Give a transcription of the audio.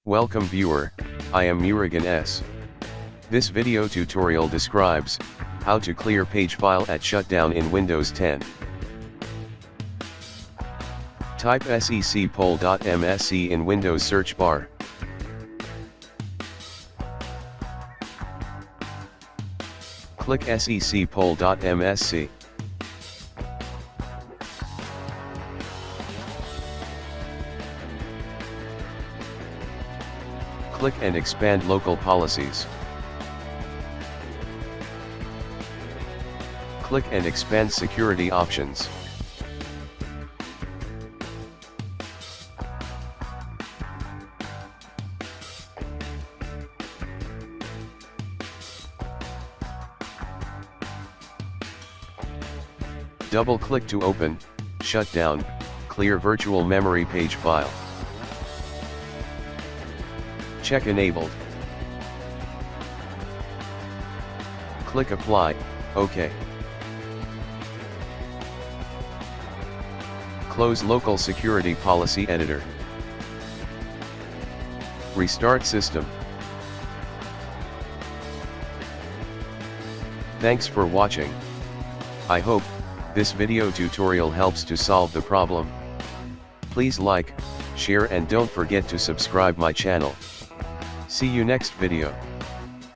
Welcome viewer, I am Murugan S. This video tutorial describes how to clear Pagefile at Shutdown in Windows 10. Type secpol.msc in Windows search bar. Click secpol.msc. Click and expand local policies. Click and expand security options. Double-click to open, Shutdown, Clear Virtual Memory Pagefile. Check Enabled. Click Apply, OK. Close Local Security Policy Editor. Restart system. Thanks for watching. I hope this video tutorial helps to solve the problem. Please like, share and don't forget to subscribe my channel. See you next video.